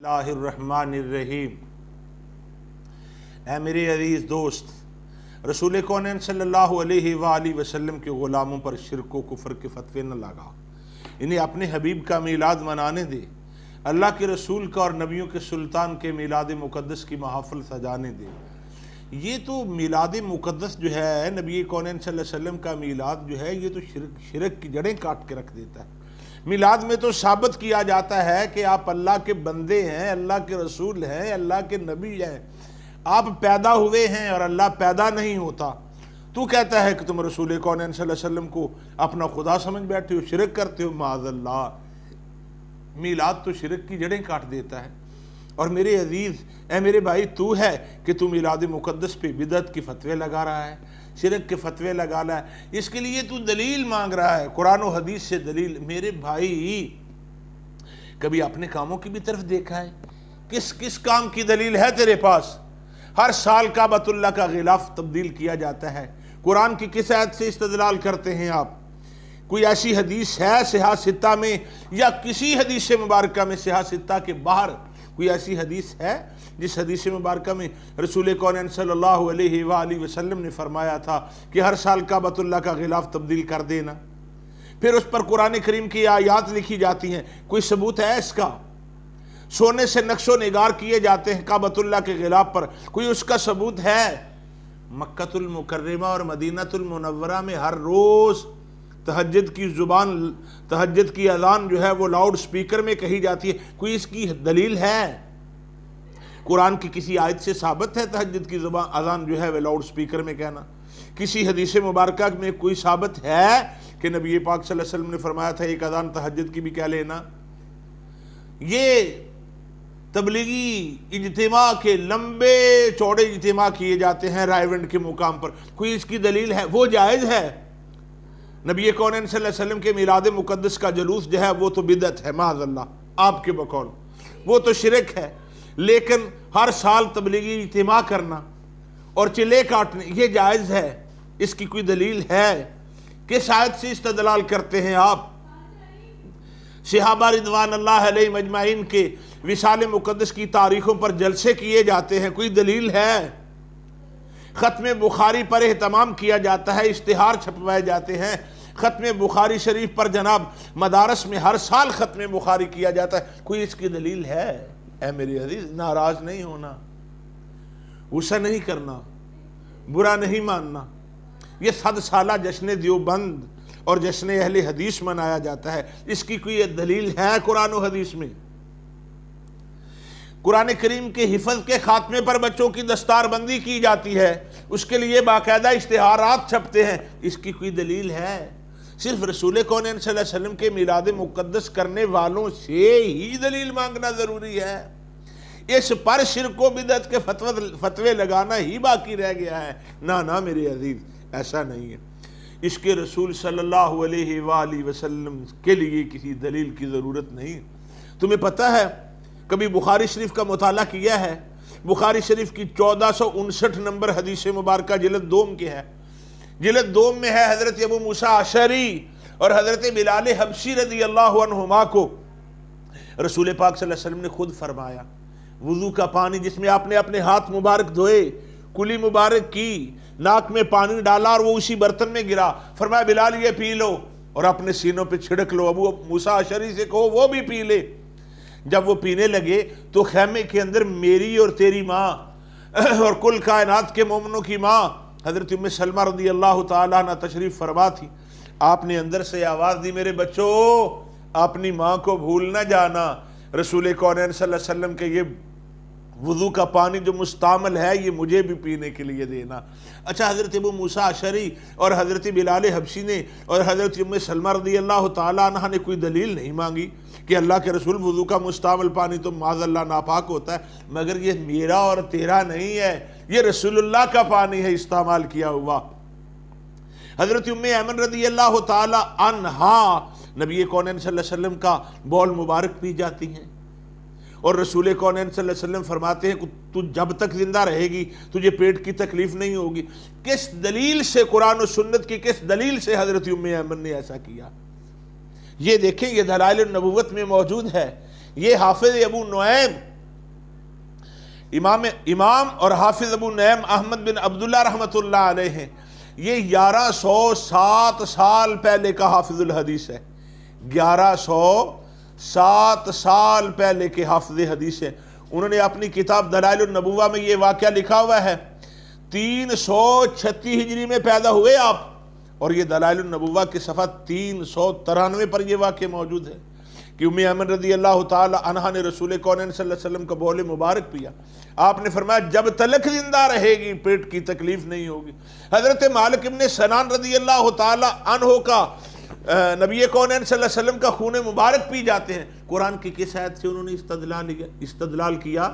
बिस्मिल्लाहिर्रहमानिर्रहीम। ऐ मेरे अजीज़ दोस्त, रसूल कौनैन सल्लल्लाहु अलैहि वसल्लम के ग़ुलामों पर शिर्क व कुफ्र के फतवे न लगा, इन्हें अपने हबीब का मीलाद मनाने दे, अल्लाह के रसूल का और नबियों के सुल्तान के मीलाद मुक़द्दस की महफ़िल सजाने दे। ये तो मीलाद मुक़द्दस जो है, नबी कौनैन सल्लल्लाहु अलैहि वसल्लम का मीलाद जो है, ये तो शिरक की जड़ें काट के रख देता है। मिलाद में तो साबित किया जाता है कि आप अल्लाह के बंदे हैं, अल्लाह के रसूल हैं, अल्लाह के नबी हैं, आप पैदा हुए हैं और अल्लाह पैदा नहीं होता। तू कहता है कि तुम रसूल कौनैन सल्लल्लाहु अलैहि वसल्लम को अपना खुदा समझ बैठे हो, शिरक करते हो। माज़अल्लाह, मिलाद तो शिरक की जड़ें काट देता है। और मेरे अजीज़, ए मेरे भाई, तू है कि तू मिलाद मुक़द्दस पे बिदअत के फतवे लगा रहा है, शिरक के फतवे लगा रहा है, इसके लिए तू दलील मांग रहा है, कुरान और हदीस से दलील। मेरे भाई, कभी अपने कामों की भी तरफ देखा है? किस किस काम की दलील है तेरे पास? हर साल काबतुल्लाह का गिलाफ तब्दील किया जाता है। कुरान की किस आयत से इस्तदलाल करते हैं आप? कोई ऐसी हदीस है सिहा सित्ता में या किसी हदीस मुबारक में, सिहा सित्ता के बाहर कोई ऐसी हदीस है जिस हदीस मुबारक में रसूल कौनैन सल्लल्लाहु अलैहि वसल्लम ने फरमाया था कि हर साल काबतुल्लाह का गिलाफ तब्दील कर देना? फिर उस पर कुरान करीम की आयात लिखी जाती हैं, कोई सबूत है इसका? सोने से नक्शो निगार किए जाते हैं काबतुल्लाह के गिलाफ पर, कोई उसका सबूत है? मक्कतुल मुकर्रमा और मदीनतुल मुनव्वरा में हर रोज़ तहज्जुद की ज़ुबान, तहज्जुद की अज़ान जो है वो लाउड स्पीकर में कही जाती है, कोई इसकी दलील है? कुरान की किसी आयत से साबित है तहज्जुद की ज़ुबान अज़ान जो है वो लाउड स्पीकर में कहना? किसी हदीस मुबारक में कोई साबित है कि नबी पाक सल्लल्लाहु अलैहि वसल्लम ने फरमाया था एक अज़ान तहज्जुद की भी कह लेना? ये तबलीगी इज्तिमा के लंबे चौड़े इज्तिमा किए जाते हैं रायविंड के मुकाम पर, कोई इसकी दलील है? वो जायज़ है? नबी कौनैन सल्लल्लाहु अलैहि वसल्लम के मीलाद मुक़द्दस का जुलूस जो है वो तो बिदअत है, माज़अल्लाह आपके बकौल, वो तो शिरक है। लेकिन हर साल तबलीगी इज्तिमा करना और चिल्ले काटने ये जायज़ है, इसकी कोई दलील है? किस आयत से इस्तदलाल करते हैं आप? सहाबा रिज़वानुल्लाह अलैहिम अजमाइन के विसाल मुक़द्दस की तारीखों पर जलसे किए जाते हैं, कोई दलील है? ख़त्म बुखारी पर एहतमाम किया जाता है, इश्तिहार छपवाए जाते हैं, ख़त्म बुखारी शरीफ पर जनाब मदारस में हर साल ख़त्म बुखारी किया जाता है, कोई इसकी दलील है? ऐ मेरे अजीज़, नाराज़ नहीं होना, गुस्सा नहीं करना, बुरा नहीं मानना। ये 100 साला जश्न देवबंद और जश्न अहले हदीस मनाया जाता है, इसकी कोई दलील है कुरान और हदीस में? कुरान करीम के हिफ़्ज़ के खात्मे पर बच्चों की दस्तारबंदी की जाती है, उसके लिए बाकायदा इश्तिहारात छपते हैं, इसकी कोई दलील है? सिर्फ रसूल कौनैन सल्लल्लाहु अलैहि वसल्लम के मीलाद मुक़द्दस करने वालों से ही दलील मांगना ज़रूरी है? इस पर शिरक व बिदअत के फतवे लगाना ही बाकी रह गया है? ना ना मेरे अजीज़, ऐसा नहीं है। इसके रसूल सल्लल्लाहु अलैहि वसल्लम के लिए किसी दलील की ज़रूरत नहीं। तुम्हें पता है, कभी बुखारी शरीफ का मुताला किया है? बुखारी शरीफ की 1459 नंबर हदीस मुबारक जिल्द 2 के है, जिल्द 2 में है, हज़रत अबू मूसा अशरी और हज़रत बिलाल हबशी रज़ी अल्लाहु अन्हुमा को रसूल पाक सल्लल्लाहु अलैहि वसल्लम ने खुद फरमाया, वुज़ू का पानी जिसमें आपने अपने हाथ मुबारक धोए, कुली मुबारक की, नाक में पानी डाला और वो उसी बर्तन में गिरा, फरमाया बिलाल ये पी लो और अपने सीनों पे छिड़क लो, अबू मूसा अशरी से कहो वो भी पी ले। जब वो पीने लगे तो खैमे के अंदर मेरी और तेरी माँ और कुल कायनात के मोमिनों की माँ हज़रत उम्मे सलमा रज़ी अल्लाह ताला अन्हा तशरीफ़ फरमा थी। आपने अंदर से आवाज़ दी, मेरे बच्चों अपनी माँ को भूल ना जाना, रसूल कौनैन सल्लल्लाहु अलैहि वसल्लम के ये वुज़ू का पानी जो मुस्तामल है ये मुझे भी पीने के लिए देना। अच्छा, हज़रत अबू मूसा अशरी और हज़रत बिलाल हबशी ने और हज़रत उम्मे सलमा रज़ी अल्लाह ताला अन्हा ने कोई दलील नहीं मांगी कि अल्लाह के रसूल वुज़ू का मुस्तामल पानी तो माज़अल्लाह नापाक होता है, मगर ये मेरा और तेरा नहीं है, ये रसूलुल्लाह का पानी है इस्तेमाल किया हुआ। हज़रत उम्मे ऐमन रज़ी अल्लाह ताला अन्हा नबी कौनैन सल्लल्लाहु अलैहि वसल्लम का बौल मुबारक पी जाती हैं और रसूल कौनैन सल्लल्लाहु अलैहि वसल्लम फरमाते हैं तू जब तक जिंदा रहेगी तुझे पेट की तकलीफ नहीं होगी। किस दलील से, कुरान और सुन्नत की किस दलील से हज़रत उम्मे ऐमन ने ऐसा किया? ये देखें, ये दलाइल नबुव्वत में मौजूद है। ये हाफिज अबू नुऐम امام اور حافظ ابو نعیم احمد بن عبداللہ رحمۃ اللہ علیہ ہیں، یہ 1107 سال پہلے کا حافظ الحدیث ہے، 1107 سال پہلے کے حافظ حدیث ہے۔ انہوں نے اپنی کتاب دلائل النبوہ میں یہ واقعہ لکھا ہوا ہے، 336 ہجری میں پیدا ہوئے آپ، اور یہ دلائل النبوہ کے صفحہ 393 پر یہ واقعہ موجود ہے کہ ام ایمن رضی اللہ تعالی عنہ نے رسول کونین صلی اللہ علیہ وسلم کا بول مبارک پیا۔ آپ نے فرمایا جب تلک زندہ رہے گی پیٹ کی تکلیف نہیں ہوگی۔ حضرت مالک ابن سنان رضی اللہ تعالی عنہ کا نبی کونین صلی اللہ علیہ وسلم کا خون مبارک پی جاتے ہیں، قرآن کی کس آیت سے انہوں نے استدلال کیا؟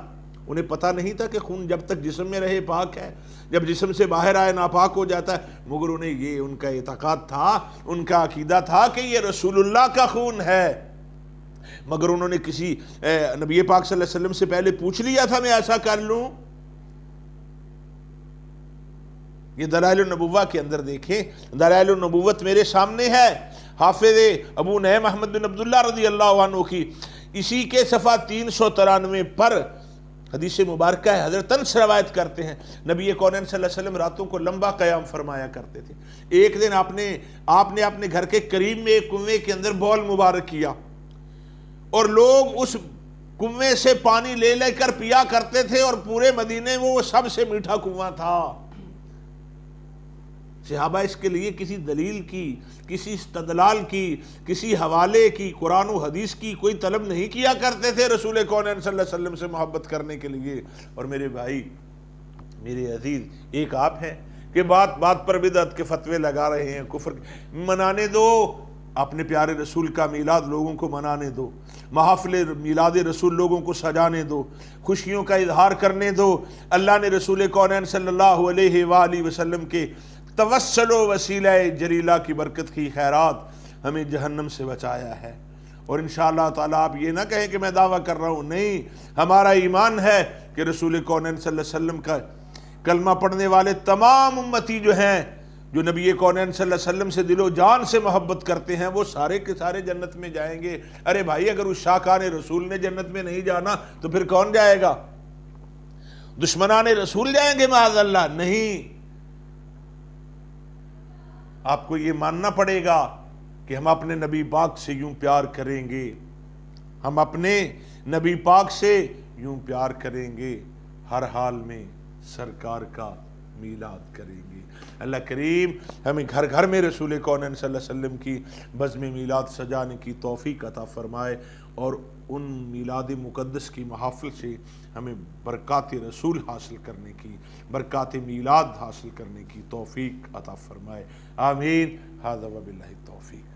انہیں پتہ نہیں تھا کہ خون جب تک جسم میں رہے پاک ہے، جب جسم سے باہر آئے ناپاک ہو جاتا ہے، مگر انہیں یہ ان کا اعتقاد تھا، ان کا عقیدہ تھا کہ یہ رسول اللہ کا خون ہے۔ مگر انہوں نے کسی نبی پاک صلی اللہ علیہ وسلم سے پہلے پوچھ لیا تھا میں ایسا کر لوں؟ یہ دلائل النبوہ کے اندر دیکھیں، دلائل النبوت میرے سامنے ہے، حافظ ابو نعیم احمد بن عبداللہ رضی اللہ عنہ کی اسی کے صفحہ 393 پر حدیث مبارکہ ہے۔ حضرت انس روایت کرتے ہیں نبی کونین صلی اللہ علیہ وسلم راتوں کو لمبا قیام فرمایا کرتے تھے۔ ایک دن آپ نے اپنے گھر کے قریب میں ایک کنویں کے اندر بول مبارک کیا، اور لوگ اس کنویں سے پانی لے لے کر پیا کرتے تھے، اور پورے مدینے میں وہ سب سے میٹھا کنواں تھا۔ صحابہ اس کے لیے کسی دلیل کی، کسی استدلال کی، کسی حوالے کی، قرآن و حدیث کی کوئی طلب نہیں کیا کرتے تھے رسول کونین صلی اللہ علیہ وسلم سے محبت کرنے کے لیے۔ اور میرے بھائی، میرے عزیز، ایک آپ ہیں کہ بات بات پر بدعت کے فتوے لگا رہے ہیں، کفر منانے دو، اپنے پیارے رسول کا میلاد لوگوں کو منانے دو، محافل میلاد رسول لوگوں کو سجانے دو، خوشیوں کا اظہار کرنے دو۔ اللہ نے رسول کونین صلی اللہ علیہ وآلہ وسلم کے توسل و وسیلہ جلیلہ کی برکت کی خیرات ہمیں جہنم سے بچایا ہے۔ اور انشاءاللہ تعالیٰ آپ یہ نہ کہیں کہ میں دعویٰ کر رہا ہوں، نہیں، ہمارا ایمان ہے کہ رسول کونین صلی اللہ علیہ وسلم کا کلمہ پڑھنے والے تمام امتی جو ہیں، جو نبی کونین صلی اللہ علیہ وسلم سے دل و جان سے محبت کرتے ہیں، وہ سارے کے سارے جنت میں جائیں گے۔ ارے بھائی، اگر اس شاکان رسول نے جنت میں نہیں جانا تو پھر کون جائے گا؟ دشمنان رسول جائیں گے معاذ اللہ؟ نہیں، آپ کو یہ ماننا پڑے گا کہ ہم اپنے نبی پاک سے یوں پیار کریں گے، ہم اپنے نبی پاک سے یوں پیار کریں گے، ہر حال میں سرکار کا میلاد کریں گے۔ اللہ کریم ہمیں گھر گھر میں رسول کونین صلی اللہ علیہ وسلم کی بزم میلاد سجانے کی توفیق عطا فرمائے، اور ان میلاد مقدس کی محافل سے ہمیں برکات رسول حاصل کرنے کی، برکات میلاد حاصل کرنے کی توفیق عطا فرمائے۔ آمین۔ ھذا وباللہ التوفیق۔